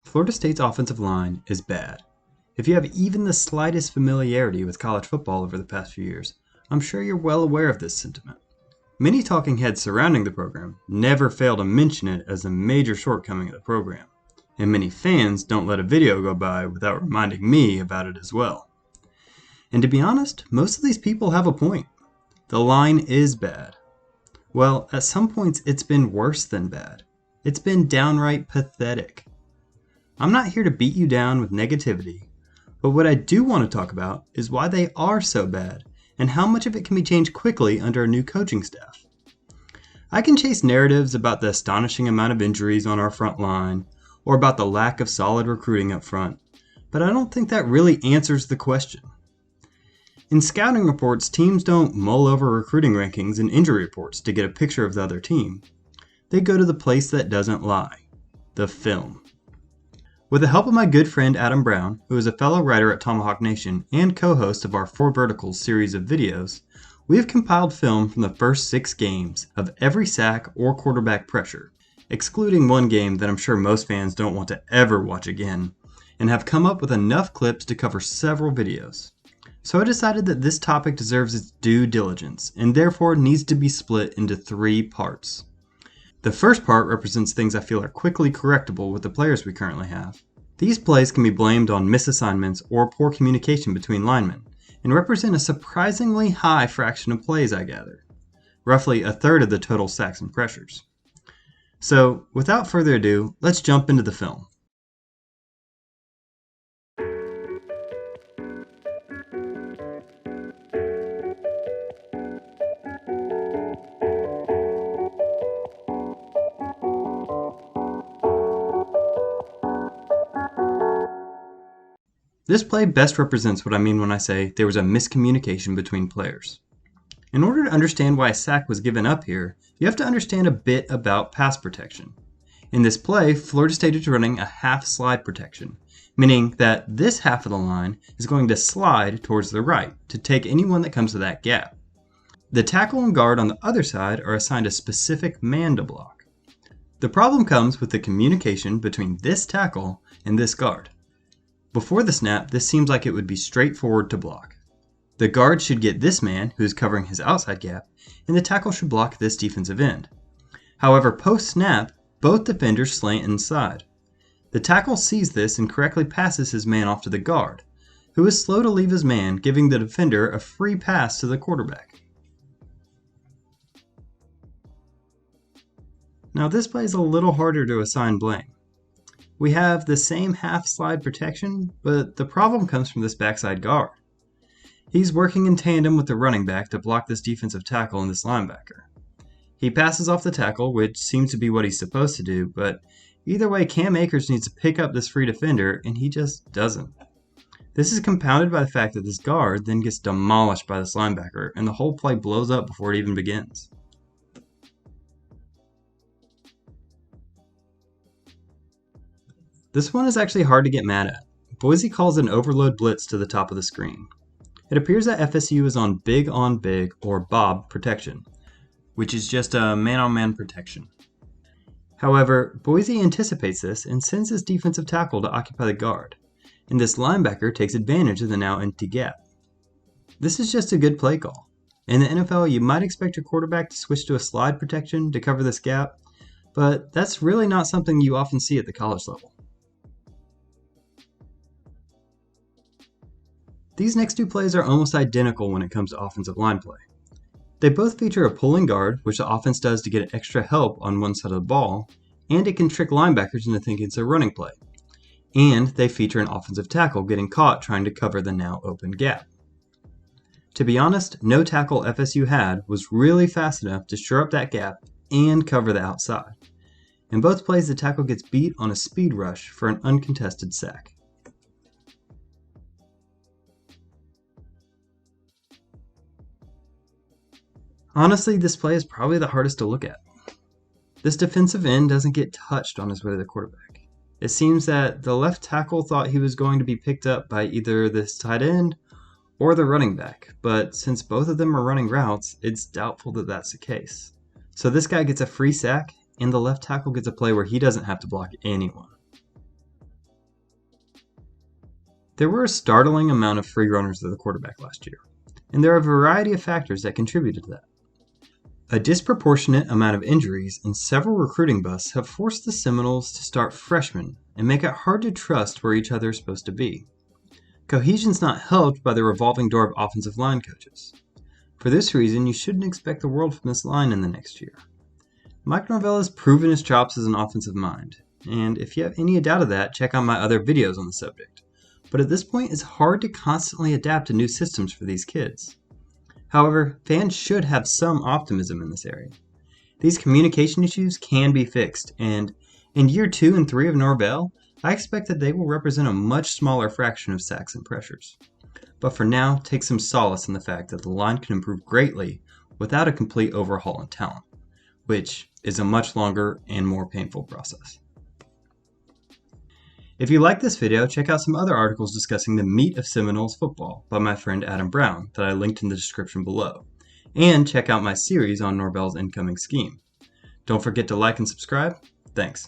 Florida State's offensive line is bad. If you have even the slightest familiarity with college football over the past few years, I'm sure you're well aware of this sentiment. Many talking heads surrounding the program never fail to mention it as a major shortcoming of the program, and many fans don't let a video go by without reminding me about it as well. And to be honest, most of these people have a point. The line is bad. Well, at some points it's been worse than bad. It's been downright pathetic. I'm not here to beat you down with negativity, but what I do want to talk about is why they are so bad and how much of it can be changed quickly under a new coaching staff. I can chase narratives about the astonishing amount of injuries on our front line or about the lack of solid recruiting up front, but I don't think that really answers the question. In scouting reports, teams don't mull over recruiting rankings and injury reports to get a picture of the other team. They go to the place that doesn't lie, the film. With the help of my good friend Adam Brown, who is a fellow writer at Tomahawk Nation and co-host of our Four Verticals series of videos, we have compiled film from the first 6 games of every sack or quarterback pressure, excluding one game that I'm sure most fans don't want to ever watch again, and have come up with enough clips to cover several videos. So I decided that this topic deserves its due diligence, and therefore needs to be split into 3 parts. The first part represents things I feel are quickly correctable with the players we currently have. These plays can be blamed on misassignments or poor communication between linemen, and represent a surprisingly high fraction of plays I gather, roughly a third of the total sacks and pressures. So, without further ado, let's jump into the film. This play best represents what I mean when I say there was a miscommunication between players. In order to understand why a sack was given up here, you have to understand a bit about pass protection. In this play, Florida State is running a half slide protection, meaning that this half of the line is going to slide towards the right to take anyone that comes to that gap. The tackle and guard on the other side are assigned a specific man to block. The problem comes with the communication between this tackle and this guard. Before the snap, this seems like it would be straightforward to block. The guard should get this man, who is covering his outside gap, and the tackle should block this defensive end. However, post-snap, both defenders slant inside. The tackle sees this and correctly passes his man off to the guard, who is slow to leave his man, giving the defender a free pass to the quarterback. Now this play is a little harder to assign blame. We have the same half slide protection, but the problem comes from this backside guard. He's working in tandem with the running back to block this defensive tackle and this linebacker. He passes off the tackle, which seems to be what he's supposed to do, but either way, Cam Akers needs to pick up this free defender, and he just doesn't. This is compounded by the fact that this guard then gets demolished by this linebacker, and the whole play blows up before it even begins. This one is actually hard to get mad at. Boise calls an overload blitz to the top of the screen. It appears that FSU is on big or BOB protection, which is just a man-on-man protection. However, Boise anticipates this and sends his defensive tackle to occupy the guard, and this linebacker takes advantage of the now empty gap. This is just a good play call. In the NFL, you might expect your quarterback to switch to a slide protection to cover this gap, but that's really not something you often see at the college level. These next 2 plays are almost identical when it comes to offensive line play. They both feature a pulling guard, which the offense does to get extra help on one side of the ball, and it can trick linebackers into thinking it's a running play. And they feature an offensive tackle getting caught trying to cover the now open gap. To be honest, no tackle FSU had was really fast enough to shore up that gap and cover the outside. In both plays, the tackle gets beat on a speed rush for an uncontested sack. Honestly, this play is probably the hardest to look at. This defensive end doesn't get touched on his way to the quarterback. It seems that the left tackle thought he was going to be picked up by either this tight end or the running back, but since both of them are running routes, it's doubtful that that's the case. So this guy gets a free sack, and the left tackle gets a play where he doesn't have to block anyone. There were a startling amount of free runners at the quarterback last year, and there are a variety of factors that contributed to that. A disproportionate amount of injuries and several recruiting busts have forced the Seminoles to start freshmen and make it hard to trust where each other is supposed to be. Cohesion's not helped by the revolving door of offensive line coaches. For this reason, you shouldn't expect the world from this line in the next year. Mike Norvell has proven his chops as an offensive mind, and if you have any doubt of that, check out my other videos on the subject. But at this point, it's hard to constantly adapt to new systems for these kids. However, fans should have some optimism in this area. These communication issues can be fixed, and in year 2 and 3 of Norvell, I expect that they will represent a much smaller fraction of sacks and pressures. But for now, take some solace in the fact that the line can improve greatly without a complete overhaul in talent, which is a much longer and more painful process. If you like this video, check out some other articles discussing the meat of Seminoles football by my friend Adam Brown that I linked in the description below, and check out my series on Norvell's incoming scheme. Don't forget to like and subscribe. Thanks.